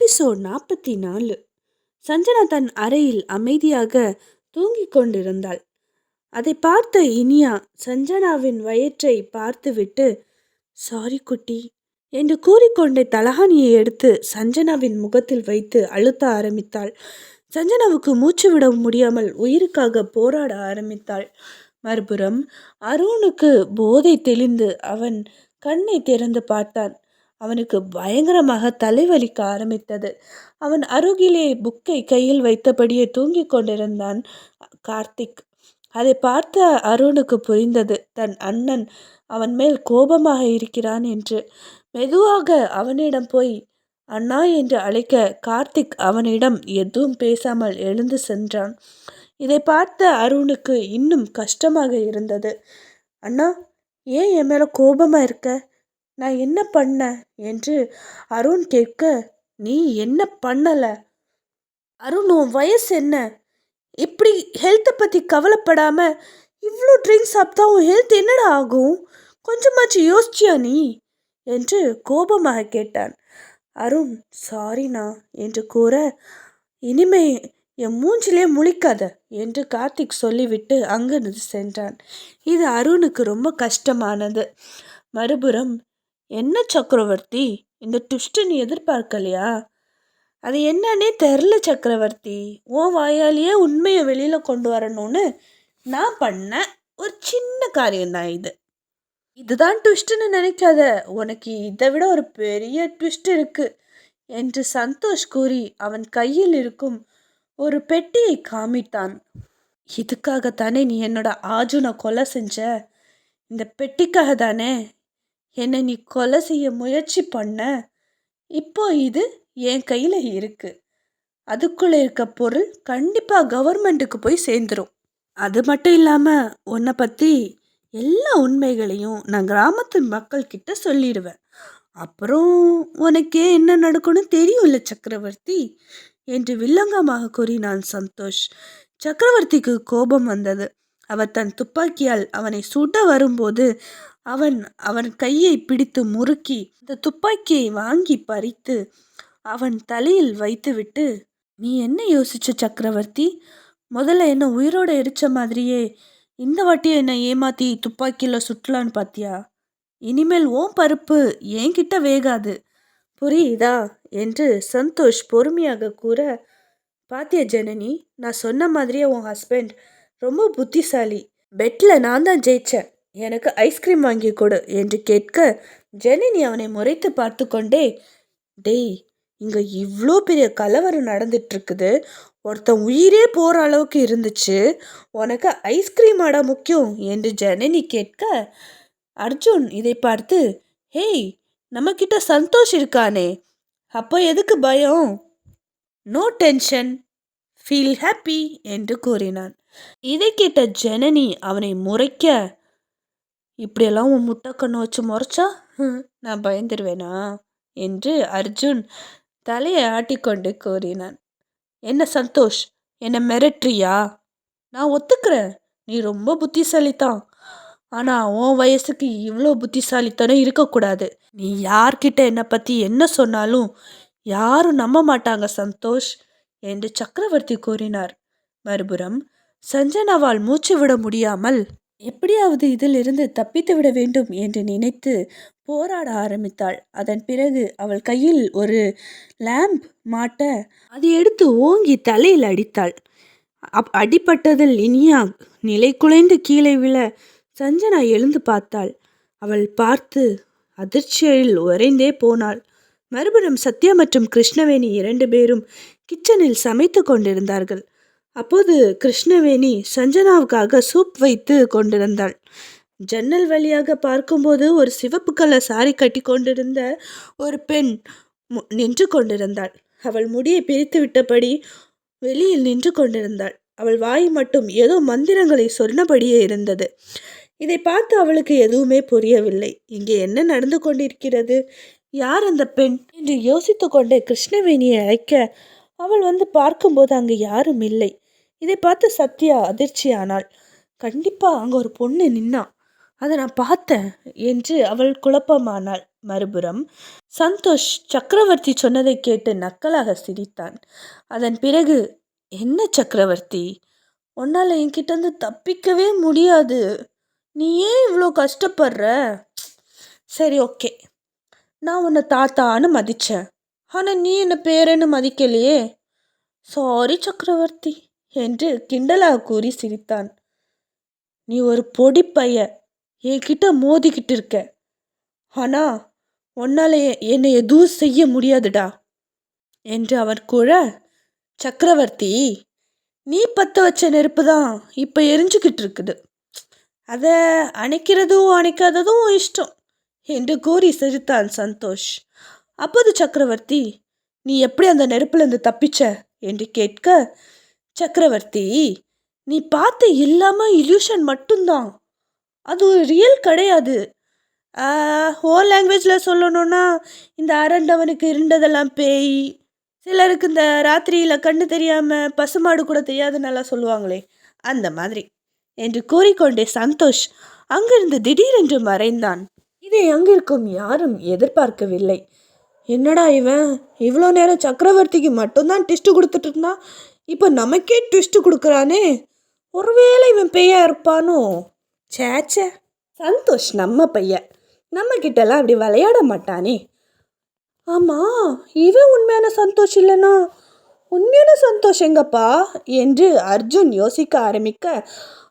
Episode 44. Sanjana தன் அறையில் அமைதியாக தூங்கிக் கொண்டிருந்தாள். அதை பார்த்த இனியா சஞ்சனாவின் வயிற்றை பார்த்துவிட்டு, சாரி குட்டி என்று கூறிக்கொண்டே தலகாணியை எடுத்து சஞ்சனாவின் முகத்தில் வைத்து அழுத்த ஆரம்பித்தாள். சஞ்சனாவுக்கு மூச்சு விட முடியாமல் உயிருக்காக போராட ஆரம்பித்தாள். மறுபுறம் அருணுக்கு போதை தெளிந்து அவன் கண்ணை திறந்து பார்த்தான். அவனுக்கு பயங்கரமாக தலைவலிக்க ஆரம்பித்தது. அவன் அருகிலே புக்கை கையில் வைத்தபடியே தூங்கிக் கொண்டிருந்தான் கார்த்திக். அதை பார்த்த அருணுக்கு புரிந்தது, தன் அண்ணன் அவன் மேல் கோபமாக இருக்கிறான் என்று. மெதுவாக அவனிடம் போய் அண்ணா என்று அழைக்க கார்த்திக் அவனிடம் எதுவும் பேசாமல் எழுந்து சென்றான். இதை பார்த்த அருணுக்கு இன்னும் கஷ்டமாக இருந்தது. அண்ணா, ஏன் என் மேலே கோபமாக இருக்க? நான் என்ன பண்ண என்று அருண் கேட்க, நீ என்ன பண்ணல அருண்? உன் வயசு என்ன? இப்படி ஹெல்த்தை பற்றி கவலைப்படாம இவ்வளோ ட்ரிங்க்ஸ் சாப்பிட்டா உன் ஹெல்த் என்னடா ஆகும்? கொஞ்சமாச்சு யோசிச்சியா நீ என்று கோபமாக கேட்டான். அருண் சாரிண்ணா என்று கூற, இனிமே என் மூஞ்சிலே முழிக்காத என்று கார்த்திக் சொல்லிவிட்டு அங்கிருந்து சென்றான். இது அருணுக்கு ரொம்ப கஷ்டமானது. மறுபுறம், என்ன சக்கரவர்த்தி, இந்த ட்விஸ்ட்டை நீ எதிர்பார்க்கலையா? அது என்னன்னே தெரில சக்கரவர்த்தி. உன் வாயாலேயே உண்மையை வெளியில் கொண்டு வரணும்னு நான் பண்ண ஒரு சின்ன காரியம்தான் இது. இதுதான் ட்விஸ்ட்டுன்னு நினைக்காத, உனக்கு இதை விட ஒரு பெரிய ட்விஸ்ட் இருக்கு என்று சந்தோஷ் கூறி அவன் கையில் இருக்கும் ஒரு பெட்டியை காமித்தான். இதுக்காகத்தானே நீ என்னோட ஆஜுனை கொலை செஞ்ச? இந்த பெட்டிக்காக தானே என்னை நீ கொலை செய்ய முயற்சி பண்ண? இப்போ இது என் கையில் இருக்கு. அதுக்குள்ளே இருக்க பொருள் கண்டிப்பாக கவர்மெண்ட்டுக்கு போய் சேர்ந்துடும். அது மட்டும் இல்லாமல் உன்னை பற்றி எல்லா உண்மைகளையும் நான் கிராமத்து மக்கள்கிட்ட சொல்லிடுவேன். அப்புறம் உனக்கே என்ன நடக்கும்னு தெரியும்ல சக்கரவர்த்தி என்று வில்லங்கமாக கூறினான் சந்தோஷ். சக்கரவர்த்திக்கு கோபம் வந்தது. அவர் தன் துப்பாக்கியால் அவனை சுட வரும்போது அவன் கையை பிடித்து முறுக்கி அந்த துப்பாக்கியை வாங்கி பறித்து அவன் தலையில் வைத்துவிட்டு, நீ என்ன யோசிச்ச சக்கரவர்த்தி? முதல்ல என்ன உயிரோட எரிச்ச மாதிரியே இந்த வாட்டியை என்னை ஏமாத்தி துப்பாக்கியில் சுட்டலான்னு பார்த்தியா? இனிமேல் ஓம் பருப்பு என்கிட்ட வேகாது, புரியுதா என்று சந்தோஷ் பொறுமையாக கூற, பாத்தியா ஜனனி, நான் சொன்ன மாதிரியே உன் ஹஸ்பண்ட் ரொம்ப புத்திசாலி. பெட்டில் நான் தான் ஜெயிச்சேன், எனக்கு ஐஸ்கிரீம் வாங்கி கொடு என்று கேட்க, ஜனனி அவனை முறைத்து பார்த்து கொண்டே, டேய், இங்கே இவ்வளோ பெரிய கலவரம் நடந்துட்டுருக்குது, ஒருத்தன் உயிரே போகிற அளவுக்கு இருந்துச்சு, உனக்கு ஐஸ்கிரீம் ஆடா முக்கியம் என்று ஜனனி கேட்க, அர்ஜுன் இதை பார்த்து, ஹேய், நம்மக்கிட்ட சந்தோஷ் இருக்கானே, அப்போ எதுக்கு பயம்? நோ டென்ஷன், ஃபீல் ஹாப்பி என்று கூறினான். இதை கேட்ட ஜனனி அவனை முறைக்க, இப்படியெல்லாம் உன் முட்டை கண்ணு வச்சு முறைச்சா நான் பயந்துருவேனா என்று அர்ஜுன் தலையை ஆட்டிக்கொண்டு கூறினான். என்ன சந்தோஷ், என்னை மிரட்டுறியா? நான் ஒத்துக்கிறேன், நீ ரொம்ப புத்திசாலித்தான். ஆனால் உன் வயசுக்கு இவ்வளோ புத்திசாலித்தனம் இருக்கக்கூடாது. நீ யார்கிட்ட என்னை பற்றி என்ன சொன்னாலும் யாரும் நம்ப மாட்டாங்க சந்தோஷ் என்று சக்கரவர்த்தி கூறினார். மறுபுறம் சஞ்சனாவால் மூச்சு விட முடியாமல் எப்படியாவது இதிலிருந்து தப்பித்து விட வேண்டும் என்று நினைத்து போராட ஆரம்பித்தாள். அதன் பிறகு அவள் கையில் ஒரு லேம்ப் மாட்ட அதை எடுத்து ஓங்கி தலையில் அடித்தாள். அடிப்பட்டதில் இனியா நிலை குலைந்து கீழே விழ சஞ்சனா எழுந்து பார்த்தாள். அவள் பார்த்து அதிர்ச்சியில் உறைந்தே போனாள். மறுபுறம் சத்யா மற்றும் கிருஷ்ணவேணி 2 பேரும் கிச்சனில் சமைத்து கொண்டிருந்தார்கள். அப்போது கிருஷ்ணவேணி சஞ்சனாவுக்காக சூப் வைத்து கொண்டிருந்தாள். ஜன்னல் வழியாக பார்க்கும்போது ஒரு சிவப்பு கலர் சாரி கட்டி கொண்டிருந்த ஒரு பெண் நின்று கொண்டிருந்தாள். அவள் முடியை பிரித்து விட்டபடி வெளியில் நின்று கொண்டிருந்தாள். அவள் வாய் மட்டும் ஏதோ மந்திரங்களை சொன்னபடியே இருந்தது. இதை பார்த்து அவளுக்கு எதுவுமே புரியவில்லை. இங்கே என்ன நடந்து கொண்டிருக்கிறது? யார் அந்த பெண் என்று யோசித்து கொண்டே கிருஷ்ணவேணியை அழைக்க அவள் வந்து பார்க்கும்போது அங்கு யாரும் இல்லை. இதை பார்த்து சத்யா அதிர்ச்சியானாள். கண்டிப்பாக அங்கே ஒரு பொண்ணு நின்னா, அதை நான் பார்த்தேன் என்று அவள் குழப்பமானாள். மறுபுறம் சந்தோஷ் சக்கரவர்த்தி சொன்னதை கேட்டு நக்கலாக சிரித்தான். அதன் பிறகு, என்ன சக்கரவர்த்தி, உன்னால் என்கிட்ட தப்பிக்கவே முடியாது. நீ ஏன் இவ்வளோ கஷ்டப்படுற? சரி, ஓகே, நான் உன்னை தாத்தான்னு மதித்தேன், ஆனால் நீ என்னை பேரன்னு மதிக்கலையே. சாரி சக்கரவர்த்தி என்று கிண்டலாக கூறி சிரித்தான். நீ ஒரு பொடி பைய, என்கிட்ட மோதிக்கிட்டு இருக்க, ஆனால் உன்னால என்னை எதுவும் செய்ய முடியாதுடா என்று அவர் கூற, சக்கரவர்த்தி, நீ பற்ற வச்ச நெருப்பு தான் இப்போ எரிஞ்சுக்கிட்டு இருக்குது, அதை அணைக்கிறதும் அணைக்காததும் இஷ்டம் என்று கூறி சிரித்தான் சந்தோஷ். அப்போது சக்கரவர்த்தி, நீ எப்படி அந்த நெருப்புலேருந்து தப்பிச்ச என்று கேட்க, சக்கரவர்த்தி, நீ பார்த்த எல்லாமே இல்யூஷன் மட்டும்தான், அது ரியல் கிடையாது. ஹோல் லாங்குவேஜில் சொல்லணுன்னா, இந்த அரண்டவனுக்கு இருண்டதெல்லாம் பேய், சிலருக்கு இந்த ராத்திரியில் கண்ணு தெரியாமல் பசுமாடு கூட தெரியாதுன்னெல்லாம் சொல்லுவாங்களே, அந்த மாதிரி என்று கூறிக்கொண்டே சந்தோஷ் அங்கிருந்து திடீரென்று மறைந்தான். இதை அங்கிருக்கும் யாரும் எதிர்பார்க்கவில்லை. என்னடா இவன் இவ்வளோ நேரம் சக்கரவர்த்திக்கு மட்டும்தான் ட்விஸ்ட்டு கொடுத்துட்டு இருந்தான், இப்போ நமக்கே ட்விஸ்ட்டு கொடுக்குறானே, ஒருவேளை இவன் பேயா இருப்பானோ? சேச்சே, சந்தோஷ் நம்ம பையன், நம்ம கிட்டலாம் அப்படி விளையாட மாட்டானே. ஆமாம், இவன் உண்மையான சந்தோஷ் இல்லைனா உண்மையான சந்தோஷ் எங்கப்பா என்று அர்ஜுன் யோசிக்க ஆரம்பிக்க,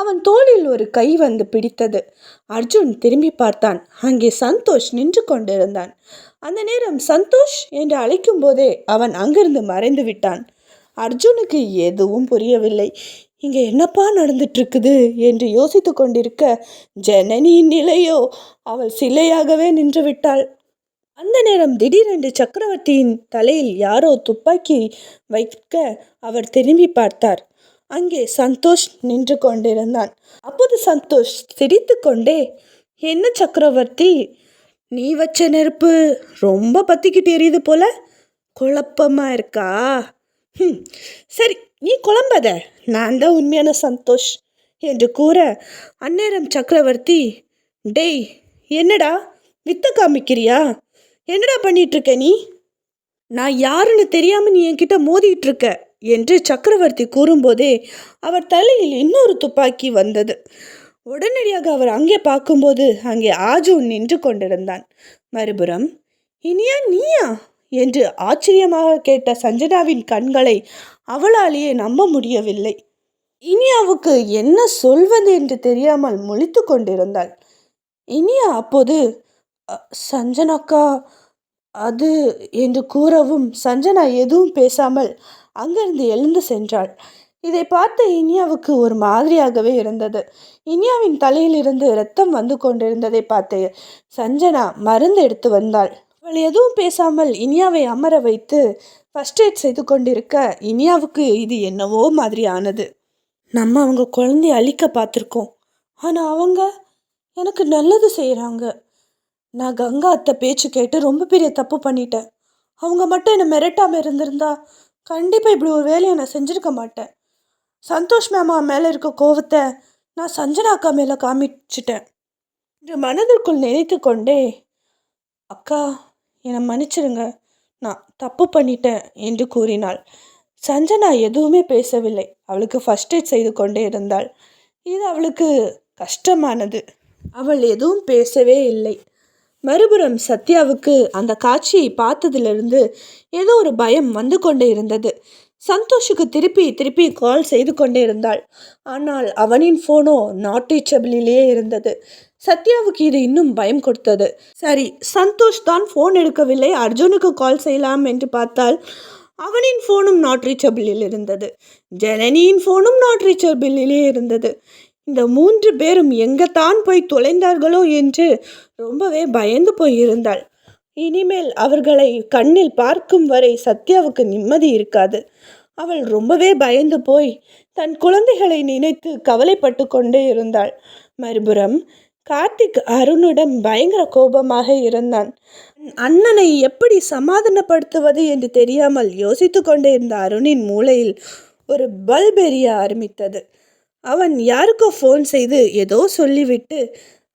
அவன் தோளில் ஒரு கை வந்து பிடித்தது. அர்ஜுன் திரும்பி பார்த்தான். அங்கே சந்தோஷ் நின்று கொண்டிருந்தான். அந்த நேரம் சந்தோஷ் என்று அழைக்கும் போதே அவன் அங்கிருந்து மறைந்து விட்டான். அர்ஜுனுக்கு எதுவும் புரியவில்லை. இங்கே என்னப்பா நடந்துட்டு இருக்குது என்று யோசித்து கொண்டிருக்க, ஜனனியின் நிலையோ அவள் சிலையாகவே நின்று விட்டாள். அந்த நேரம் திடீரென்று சக்கரவர்த்தியின் தலையில் யாரோ துப்பாக்கி வைக்க அவர் திரும்பி பார்த்தார். அங்கே சந்தோஷ் நின்று கொண்டிருந்தான். அப்போது சந்தோஷ் சிரித்து கொண்டே, என்ன சக்கரவர்த்தி, நீ வச்ச நெருப்பு ரொம்ப பற்றிக்கிட்டு எரியுது போல, குழப்பமா இருக்கா? சரி, நீ குழம்பாத, நான் தான் உண்மையான சந்தோஷ் என்று கூற, அந்நேரம் சக்கரவர்த்தி, டேய் என்னடா வித்த காமிக்கிறியா, என்னடா பண்ணிட்டு இருக்க நீ, நான் யாருன்னு தெரியாமல் நீ என்கிட்ட மோதிட்டு இருக்க என்று சக்கரவர்த்தி கூறும்போதே அவர் தலையில் இன்னொரு துப்பாக்கி வந்தது. உடனடியாக அவர் அங்கே பார்க்கும்போது அங்கே ஆர்ஜுன் நின்று கொண்டிருந்தான். மறுபுறம், இனியா நீயா என்று ஆச்சரியமாக கேட்ட சஞ்சனாவின் கண்களை அவளாலேயே நம்ப முடியவில்லை. இனியாவுக்கு என்ன சொல்வது என்று தெரியாமல் முழித்து கொண்டிருந்தாள். இனியா அப்போது, சஞ்சனாக்கா அது என்று கூறவும் சஞ்சனா எதுவும் பேசாமல் அங்கிருந்து எழுந்து சென்றாள். இதை பார்த்த இனியாவுக்கு ஒரு மாதிரியாகவே இருந்தது. இனியாவின் தலையிலிருந்து இரத்தம் வந்து கொண்டிருந்ததை பார்த்து சஞ்சனா மருந்து எடுத்து வந்தாள். அவள் எதுவும் பேசாமல் இனியாவை அமர வைத்து ஃபர்ஸ்ட் எய்ட் செய்து கொண்டிருக்க, இனியாவுக்கு இது என்னவோ மாதிரி ஆனது. நம்ம அவங்க குழந்தைய அழிக்க பார்த்துருக்கோம், ஆனால் அவங்க எனக்கு நல்லது செய்கிறாங்க. நான் கங்கா அத்தை பேச்சு கேட்டு ரொம்ப பெரிய தப்பு பண்ணிட்டேன். அவங்க மட்டும் என்னை மிரட்டாமல் இருந்திருந்தா கண்டிப்பாக இப்படி ஒரு வேலையை நான் செஞ்சுருக்க மாட்டேன். சந்தோஷ் மாமா மேலே இருக்க கோவத்தை நான் சஞ்சனா அக்கா மேலே காமிச்சிட்டேன் என்று மனதிற்குள் நினைத்து கொண்டே, அக்கா என்னை மன்னிச்சிருங்க, நான் தப்பு பண்ணிட்டேன் என்று கூறினாள். சஞ்சனா எதுவுமே பேசவில்லை. அவளுக்கு ஃபர்ஸ்ட் எய்ட் செய்து கொண்டே இருந்தாள். இது அவளுக்கு கஷ்டமானது. அவள் எதுவும் பேசவே இல்லை. மறுபுறம் சத்யாவுக்கு அந்த காட்சியை பார்த்ததிலிருந்து ஏதோ ஒரு பயம் வந்து கொண்டே இருந்தது. சந்தோஷுக்கு திருப்பி திருப்பி கால் செய்து கொண்டே இருந்தாள். ஆனால் அவனின் ஃபோனோ நாட் ரீச்சபிளிலே இருந்தது. சத்யாவுக்கு இது இன்னும் பயம் கொடுத்தது. சரி, சந்தோஷ் தான் ஃபோன் எடுக்கவில்லை, அர்ஜுனுக்கு கால் செய்யலாம் என்று பார்த்தால் அவனின் ஃபோனும் நாட் ரீச்சபிளில் இருந்தது. ஜனனியின் ஃபோனும் நாட் ரீச்சபிளிலே இருந்தது. இந்த 3 பேரும் எங்கத்தான் போய் தொலைந்தார்களோ என்று ரொம்பவே பயந்து போயிருந்தாள். இனிமேல் அவர்களை கண்ணில் பார்க்கும் வரை சத்யாவுக்கு நிம்மதி இருக்காது. அவள் ரொம்பவே பயந்து போய் தன் குழந்தைகளை நினைத்து கவலைப்பட்டு கொண்டே இருந்தாள். மறுபுறம் கார்த்திக் அருணிடம் பயங்கர கோபமாக இருந்தான். அண்ணனை எப்படி சமாதானப்படுத்துவது என்று தெரியாமல் யோசித்து கொண்டே இருந்த அருணின் மூளையில் ஒரு பல்ப் எரிய ஆரம்பித்தது. அவன் யாருக்கோ ஃபோன் செய்து ஏதோ சொல்லிவிட்டு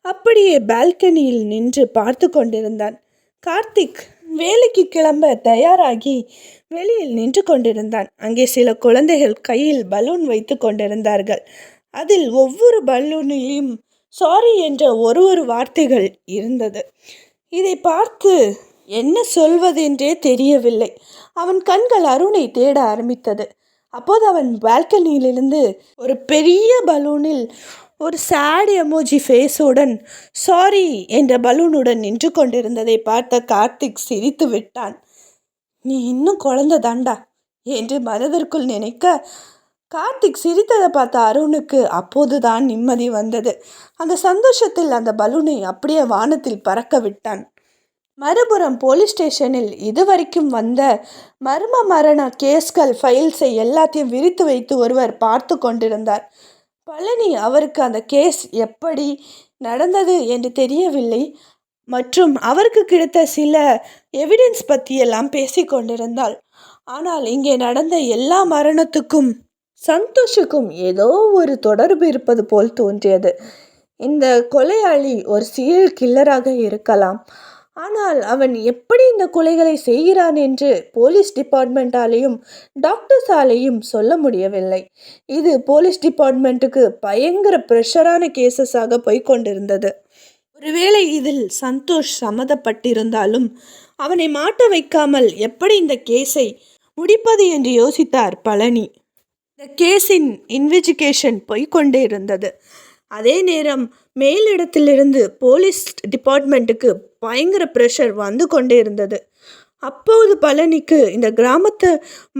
அப்படியே பால்கனியில் நின்று பார்த்து கொண்டிருந்தான். கார்த்திக் வேலைக்கு கிளம்ப தயாராகி வெளியில் நின்று கொண்டிருந்தான். அங்கே சில குழந்தைகள் கையில் பலூன் வைத்து கொண்டிருந்தார்கள். அதில் ஒவ்வொரு பலூனிலும் சாரி என்ற ஒரு வார்த்தைகள் இருந்தது. இதை பார்த்து என்ன சொல்வதென்றே தெரியவில்லை. அவன் கண்கள் அருணை தேட ஆரம்பித்தது. அப்போது அவன் பால்கனியிலிருந்து ஒரு பெரிய பலூனில் ஒரு சேட் எமோஜி ஃபேஸுடன் சாரி என்ற பலூனுடன் நின்று கொண்டிருந்ததை பார்த்த கார்த்திக் சிரித்து விட்டான். நீ இன்னும் குழந்தை தாண்டா என்று மனதிற்குள் நினைக்க, கார்த்திக் சிரித்ததை பார்த்த அருணுக்கு அப்போதுதான் நிம்மதி வந்தது. அந்த சந்தோஷத்தில் அந்த பலூனை அப்படியே வானத்தில் பறக்க விட்டான். மறுபுறம் போலீஸ் ஸ்டேஷனில் இதுவரைக்கும் வந்த மர்ம மரண கேஸ்கள் ஃபைல்ஸை எல்லாத்தையும் விரித்து வைத்து ஒருவர் பார்த்து கொண்டிருந்தார். பழனி அவருக்கு அந்த கேஸ் எப்படி நடந்தது என்று தெரியவில்லை மற்றும் அவருக்கு கிடைத்த சில எவிடன்ஸ் பற்றியெல்லாம் பேசி கொண்டிருந்தாள். ஆனால் இங்கே நடந்த எல்லா மரணத்துக்கும் சந்தோஷுக்கும் ஏதோ ஒரு தொடர்பு இருப்பது போல் தோன்றியது. இந்த கொலையாளி ஒரு சீரியல் கில்லராக இருக்கலாம். ஆனால் அவன் எப்படி இந்த கொலைகளை செய்கிறான் என்று போலீஸ் டிபார்ட்மெண்ட்டாலேயும் டாக்டர்ஸாலேயும் சொல்ல முடியவில்லை. இது போலீஸ் டிபார்ட்மெண்ட்டுக்கு பயங்கர ப்ரெஷரான கேசஸாக போய்கொண்டிருந்தது. ஒருவேளை இதில் சந்தோஷ் சம்மதப்பட்டிருந்தாலும் அவனை மாட்ட வைக்காமல் எப்படி இந்த கேஸை முடிப்பது என்று யோசித்தார் பழனி. இந்த கேஸின் இன்வெஸ்டிகேஷன் போய்கொண்டே இருந்தது. அதே நேரம் மேலிடத்திலிருந்து போலீஸ் டிபார்ட்மெண்ட்டுக்கு பயங்கர ப்ரெஷர் வந்து கொண்டே இருந்தது. அப்போது பழனிக்கு இந்த கிராமத்து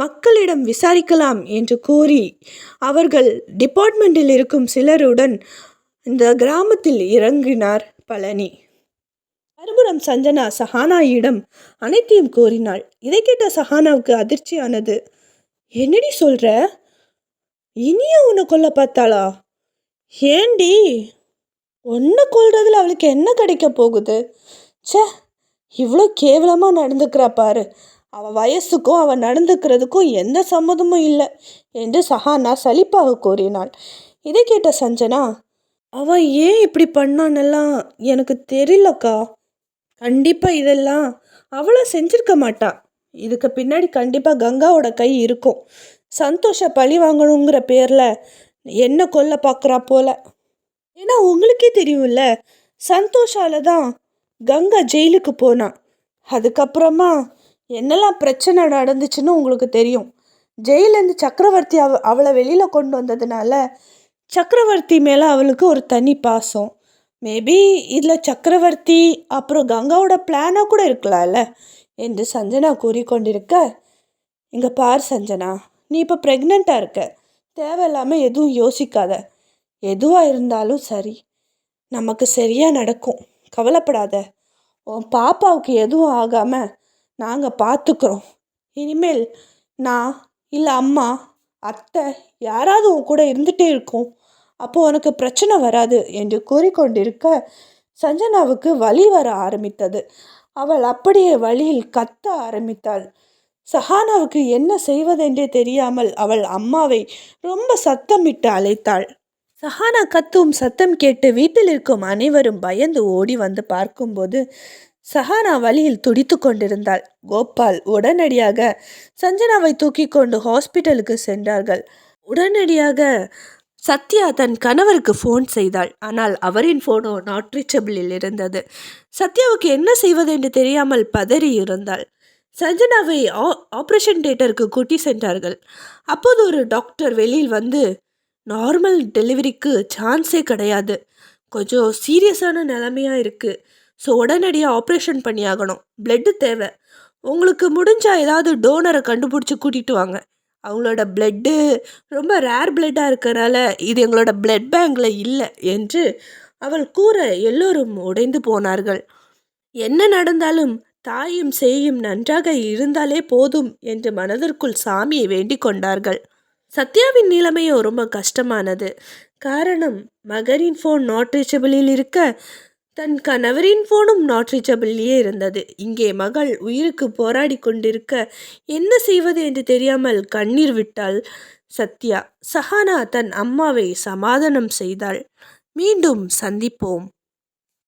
மக்களிடம் விசாரிக்கலாம் என்று கூறி அவர்கள் டிபார்ட்மெண்ட்டில் இருக்கும் சிலருடன் இந்த கிராமத்தில் இறங்கினார் பழனி. மறுபுறம் சஞ்சனா சஹானாயிடம் அனைத்தையும் கூறினாள். இதை கேட்ட சஹானாவுக்கு அதிர்ச்சியானது. என்னடி சொல்ற? இனிய உன்னை கொல்ல பார்த்தாளா? ஏண்டி? ஒன்று கொள்றதுல அவளுக்கு என்ன கிடைக்க போகுது? சே, இவ்வளோ கேவலமாக நடந்துக்கிறா பாரு. அவள் வயசுக்கும் அவள் நடந்துக்கிறதுக்கும் எந்த சம்மதமும் இல்லை என்று சஹானா சலிப்பாக கூறினாள். இதை கேட்ட சஞ்சனா, அவன் ஏன் இப்படி பண்ணான்னெல்லாம் எனக்கு தெரியலக்கா. கண்டிப்பாக இதெல்லாம் அவளை செஞ்சிருக்க மாட்டான். இதுக்கு பின்னாடி கண்டிப்பாக கங்காவோட கை இருக்கும். சந்தோஷ பழி வாங்கணுங்கிற பேரில் என்ன கொல்ல பார்க்குறா போல. ஏன்னா உங்களுக்கே தெரியும்ல, சந்தோஷால தான் கங்கா ஜெயிலுக்கு போனான். அதுக்கப்புறமா என்னெல்லாம் பிரச்சனை நடந்துச்சுன்னு உங்களுக்கு தெரியும். ஜெயிலேருந்து சக்கரவர்த்தி அவளை வெளியில் கொண்டு வந்ததுனால சக்கரவர்த்தி மேலே அவளுக்கு ஒரு தனி பாசம். மேபி இதில் சக்கரவர்த்தி அப்புறம் கங்காவோட பிளானாக கூட இருக்கலாம்ல என்று சஞ்சனா கூறிக்கொண்டிருக்க, இங்கே பார் சஞ்சனா, நீ இப்போ ப்ரெக்னெண்ட்டாக இருக்க. தேவையில்லாமல் எதுவும் யோசிக்காத. எதுவாக இருந்தாலும் சரி, நமக்கு சரியாக நடக்கும். கவலைப்படாத. உன் பாப்பாவுக்கு எதுவும் ஆகாமல் நாங்கள் பார்த்துக்குறோம். இனிமேல் நான் இல்லை அம்மா அத்தை யாராவது உன் கூட இருந்துகிட்டே இருக்கும். அப்போது உனக்கு பிரச்சனை வராது என்று கூறிக்கொண்டிருக்க சஞ்சனாவுக்கு வலி வர ஆரம்பித்தது. அவள் அப்படியே வலியில் கத்த ஆரம்பித்தாள். சஹானாவுக்கு என்ன செய்வதென்றே தெரியாமல் அவள் அம்மாவை ரொம்ப சத்தமிட்டு அழைத்தாள். சஹானா கத்தும் சத்தம் கேட்டு வீட்டில் இருக்கும் அனைவரும் பயந்து ஓடி வந்து பார்க்கும்போது சஹானா வலியில் துடித்து கொண்டிருந்தாள். கோபால் உடனடியாக சஞ்சனாவை தூக்கி கொண்டு ஹாஸ்பிட்டலுக்கு சென்றார்கள். உடனடியாக சத்யா தன் கணவருக்கு ஃபோன் செய்தாள். ஆனால் அவரின் ஃபோனோ நாட் ரீச்சபிளில் இருந்தது. சத்யாவுக்கு என்ன செய்வதென்று தெரியாமல் பதறி இருந்தாள். சஞ்சனாவை ஆப்ரேஷன் தியேட்டருக்கு கூட்டி சென்றார்கள். அப்போது ஒரு டாக்டர் வெளியில் வந்து, நார்மல் டெலிவரிக்கு சான்ஸே கிடையாது, கொஞ்சம் சீரியஸான நிலைமையாக இருக்குது, ஸோ உடனடியாக ஆப்ரேஷன் பண்ணியாகணும், பிளட்டு தேவை, உங்களுக்கு முடிஞ்சால் ஏதாவது டோனரை கண்டுபிடிச்சி கூட்டிகிட்டு வாங்க, அவங்களோட பிளட்டு ரொம்ப ரேர் பிளட்டாக இருக்கிறனால இது எங்களோட பிளட் பேங்கில் இல்லை என்று அவள் கூற எல்லோரும் உடைந்து போனார்கள். என்ன நடந்தாலும் தாயும் சேயும் நன்றாக இருந்தாலே போதும் என்று மனதிற்குள் சாமியை வேண்டிக் கொண்டார்கள். சத்யாவின் நிலைமையோ ரொம்ப கஷ்டமானது. காரணம், மகனின் ஃபோன் நாட் ரீச்சபிளில் இருக்க தன் கணவரின் ஃபோனும் நாட் ரீச்சபிள்லேயே இருந்தது. இங்கே மகள் உயிருக்கு போராடி கொண்டிருக்க என்ன செய்வது என்று தெரியாமல் கண்ணீர் விட்டாள் சத்யா. சஹானா தன் அம்மாவை சமாதானம் செய்தாள். மீண்டும் சந்திப்போம்.